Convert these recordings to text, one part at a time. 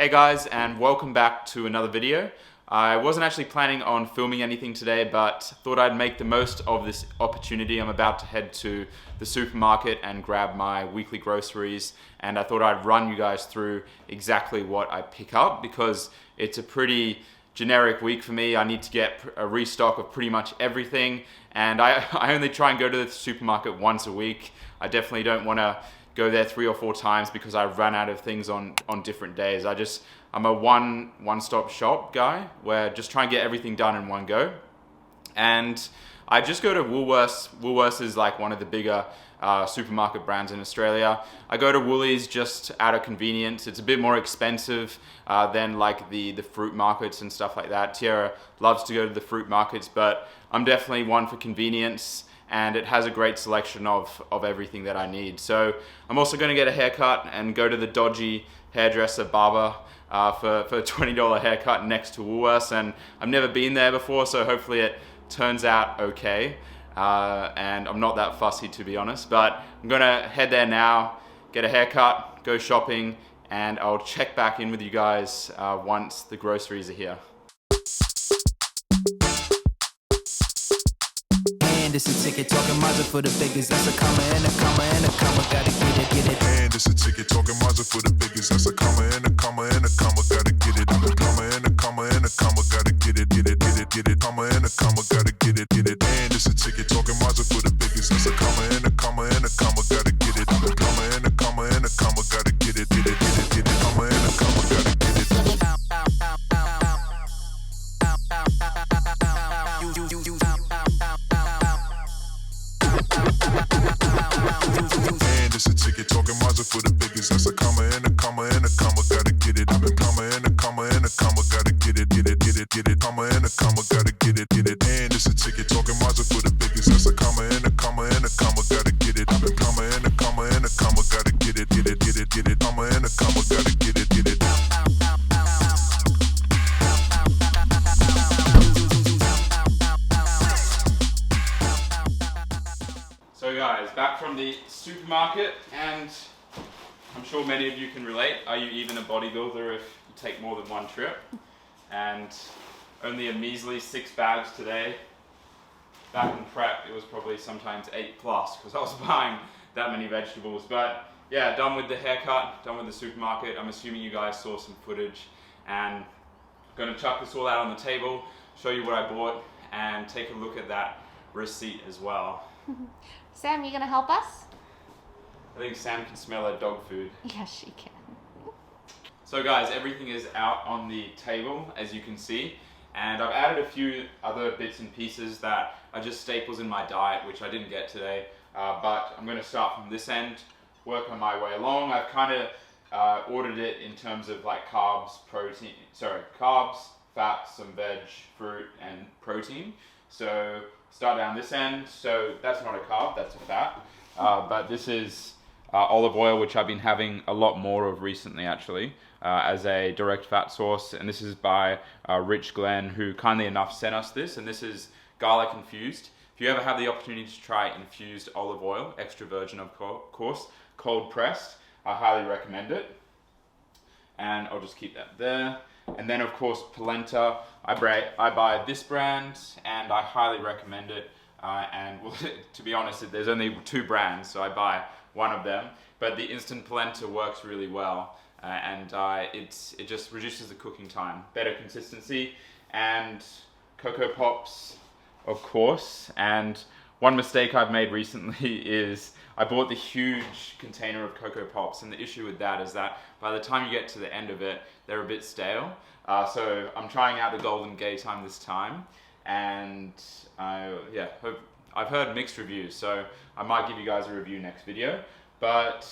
Hey guys, and welcome back to another video. I wasn't actually planning on filming anything today, but thought I'd make the most of this opportunity. I'm about to head to the supermarket and grab my weekly groceries, and I thought I'd run you guys through exactly what I pick up because it's a pretty generic week for me. I need to get a restock of pretty much everything, and I only try and go to the supermarket once a week. I definitely don't want to go there 3 or 4 times because I run out of things on different days. I'm a one-stop shop guy where just try and get everything done in one go. And I just go to Woolworths. Woolworths is like one of the bigger supermarket brands in Australia. I go to Woolies just out of convenience. It's a bit more expensive than like the fruit markets and stuff like that. Tiara loves to go to the fruit markets, but I'm definitely one for convenience, and it has a great selection of everything that I need. So I'm also going to get a haircut and go to the dodgy hairdresser barber for a $20 haircut next to Woolworths, and I've never been there before, so hopefully it turns out okay. And I'm not that fussy, to be honest, but I'm gonna head there now, get a haircut, go shopping, and I'll check back in with you guys once the groceries are here. This a ticket talking Mazda for the biggest. That's a comma and a comma and a comma. Gotta get it. And this a ticket talking Mazda for the biggest. That's a comma and a comma and a comma. Gotta get it. A comma and a comma and a comma. Gotta get it. Comma and a comma. Gotta get it. And this a ticket talking Mazda for the biggest. That's a comma and a comma and a comma. Gotta get it. A comma and a comma and a comma. Gotta get it. Comma and a comma. Gotta get it. And it's a ticket talking Mazda for the biggest. That's a comma and a comma and a comma. Gotta get it. A comma and a comma and a comma. Gotta get it. Comma and a comma. Gotta get it. And it's a ticket talking Mazda for the biggest. That's a comma and a comma and a comma. Gotta get it. A comma and a comma and a comma. Gotta get it. Comma and a comma. Gotta get it. So guys, back from the supermarket, and I'm sure many of you can relate. Are you even a bodybuilder if you take more than one trip? And only a measly 6 bags today. Back in prep, it was probably sometimes 8+ because I was buying that many vegetables. But yeah, done with the haircut, done with the supermarket. I'm assuming you guys saw some footage, and I'm gonna chuck this all out on the table, show you what I bought, and take a look at that receipt as well. Sam, you gonna help us? I think Sam can smell her dog food. Yes, she can. So guys, everything is out on the table, as you can see, and I've added a few other bits and pieces that are just staples in my diet, which I didn't get today, but I'm going to start from this end, work on my way along. I've kind of ordered it in terms of like carbs, fats, some veg, fruit, and protein. So start down this end. So that's not a carb, that's a fat, but this is olive oil, which I've been having a lot more of recently actually, as a direct fat source, and this is by Rich Glenn, who kindly enough sent us this, and this is garlic infused. If you ever have the opportunity to try infused olive oil, extra virgin of course, cold pressed, I highly recommend it. And I'll just keep that there. And then of course polenta, I buy this brand and I highly recommend it, and well, to be honest, there's only 2 brands, so I buy one of them, but the instant polenta works really well, and it just reduces the cooking time, better consistency, and Cocoa Pops, of course. And one mistake I've made recently is I bought the huge container of Cocoa Pops, and the issue with that is that by the time you get to the end of it, they're a bit stale. So I'm trying out the Golden Gay time this time, and I've heard mixed reviews, so I might give you guys a review next video. But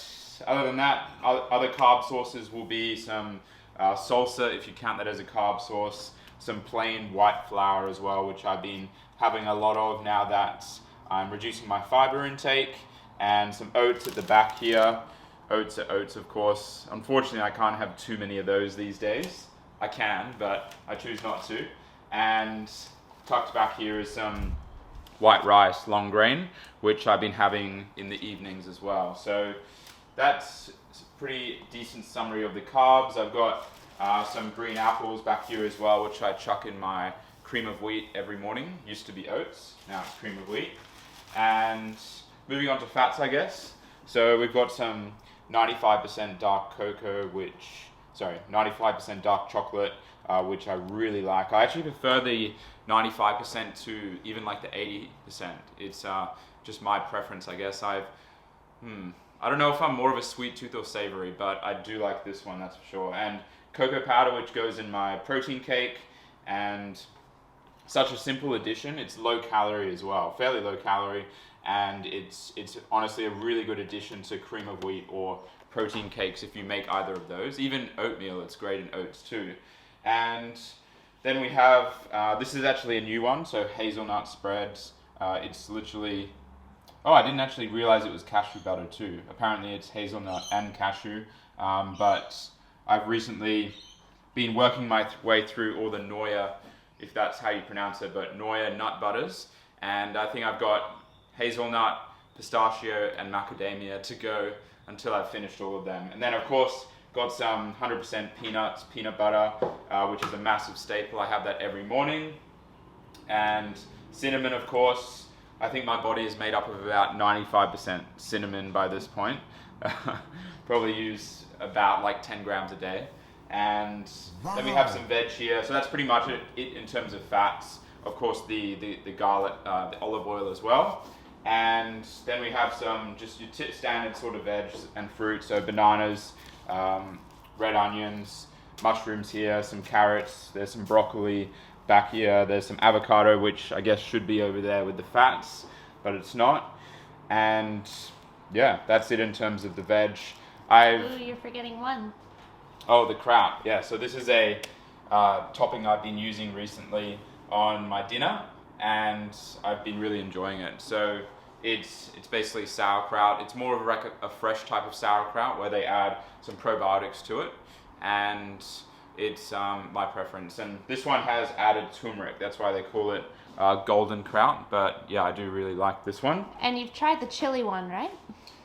other than that, other carb sources will be some salsa, if you count that as a carb source, some plain white flour as well, which I've been having a lot of now that I'm reducing my fiber intake, and some oats at the back here. Oats are oats, of course. Unfortunately, I can't have too many of those these days. I can, but I choose not to. And tucked back here is some white rice, long grain, which I've been having in the evenings as well. So that's a pretty decent summary of the carbs. I've got Some green apples back here as well, which I chuck in my cream of wheat every morning. Used to be oats, now it's cream of wheat. And moving on to fats, I guess. So we've got some 95% dark cocoa, 95% dark chocolate, which I really like. I actually prefer the 95% to even like the 80%. It's just my preference, I guess. I don't know if I'm more of a sweet tooth or savory, but I do like this one, that's for sure. And cocoa powder, which goes in my protein cake, and such a simple addition. It's low calorie as well, fairly low calorie, and it's honestly a really good addition to cream of wheat or protein cakes if you make either of those. Even oatmeal, it's great in oats too. And then we have, this is actually a new one, so hazelnut spreads. It's literally, I didn't actually realize it was cashew butter too. Apparently it's hazelnut and cashew, but I've recently been working my way through all the Noya, if that's how you pronounce it, but Noya nut butters. And I think I've got hazelnut, pistachio, and macadamia to go until I've finished all of them. And then of course, got some 100% peanuts, peanut butter, which is a massive staple. I have that every morning. And cinnamon, of course. I think my body is made up of about 95% cinnamon by this point. Probably use about like 10 grams a day. And then we have some veg here. So that's pretty much it in terms of fats. Of course, the garlic, the olive oil as well. And then we have some just your standard sort of veg and fruit. So bananas, red onions, mushrooms here, some carrots, there's some broccoli back here, there's some avocado, which I guess should be over there with the fats, but it's not. And yeah, that's it in terms of the veg. Ooh, you're forgetting one. Oh, the kraut. Yeah, so this is a topping I've been using recently on my dinner, and I've been really enjoying it. So it's basically sauerkraut. It's more of like a fresh type of sauerkraut where they add some probiotics to it, and it's my preference. And this one has added turmeric. That's why they call it golden kraut. But yeah, I do really like this one. And you've tried the chili one, right?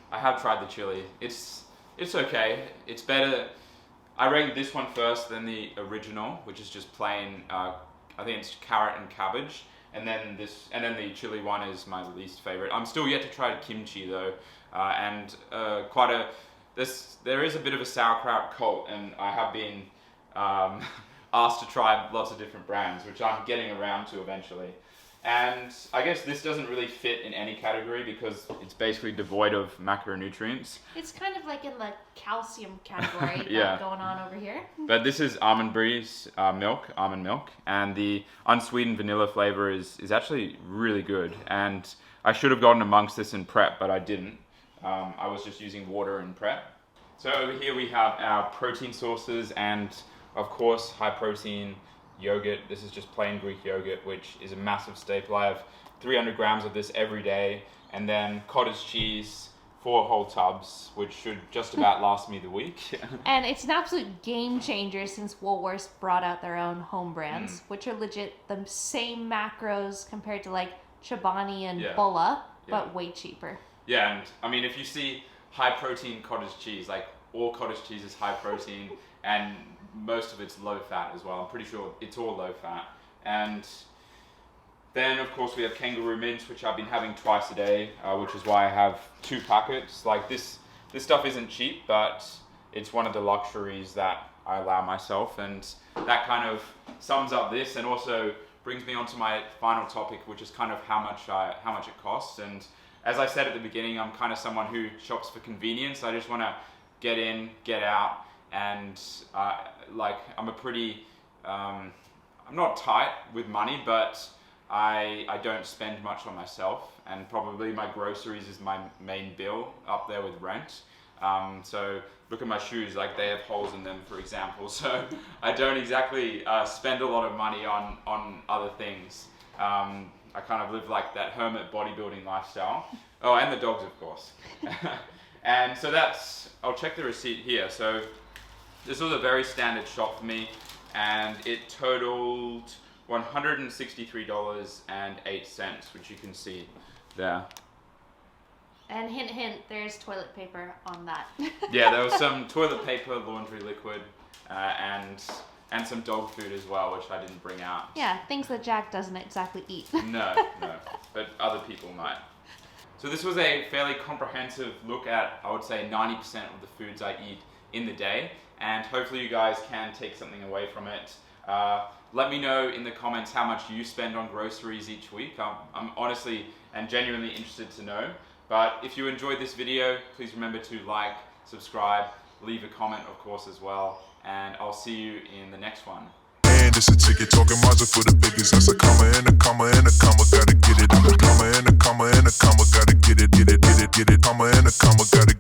I have tried the chili. It's okay. It's better. I rated this one first than the original, which is just plain. I think it's carrot and cabbage. And then the chili one is my least favorite. I'm still yet to try kimchi though, and there is a bit of a sauerkraut cult, and I have been asked to try lots of different brands, which I'm getting around to eventually. And I guess this doesn't really fit in any category because it's basically devoid of macronutrients. It's kind of like in the calcium category Yeah. going on over here. But this is almond milk, and the unsweetened vanilla flavor is actually really good. And I should have gotten amongst this in prep, but I didn't. I was just using water in prep. So over here we have our protein sources, and of course high protein yogurt. This is just plain Greek yogurt, which is a massive staple. I have 300 grams of this every day, and then cottage cheese, 4 whole tubs, which should just about last me the week. And it's an absolute game changer since Woolworths brought out their own home brands, which are legit the same macros compared to like Chobani and Bulla, but way cheaper. Yeah, and I mean, if you see high protein cottage cheese, like all cottage cheese is high protein, and most of it's low fat as well. I'm pretty sure it's all low fat. And then of course we have kangaroo mints, which I've been having twice a day, which is why I have 2 packets. Like this stuff isn't cheap, but it's one of the luxuries that I allow myself, and that kind of sums up this, and also brings me on to my final topic, which is kind of how much it costs. And as I said at the beginning, I'm kind of someone who shops for convenience. I just want to get in, get out, and I'm a pretty, I'm not tight with money, but I don't spend much on myself, and probably my groceries is my main bill, up there with rent. So look at my shoes, like they have holes in them, for example. So I don't exactly spend a lot of money on other things. I kind of live like that hermit bodybuilding lifestyle. Oh, and the dogs, of course. And so I'll check the receipt here. So this was a very standard shop for me, and it totaled $163.08, which you can see there. And hint, there's toilet paper on that. Yeah, there was some toilet paper, laundry liquid, and some dog food as well, which I didn't bring out. Yeah, things that Jack doesn't exactly eat. No, but other people might. So this was a fairly comprehensive look at, I would say, 90% of the foods I eat in the day, and hopefully you guys can take something away from it. Let me know in the comments how much you spend on groceries each week. I'm honestly and genuinely interested to know. But if you enjoyed this video, please remember to like, subscribe, leave a comment, of course, as well. And I'll see you in the next one. And it's a ticket talking Mazda for the biggest. That's a comma and a comma and a comma, gotta get it. A comma and a comma and a comma, gotta get it, get it, get it, get it. Comma and a comma, gotta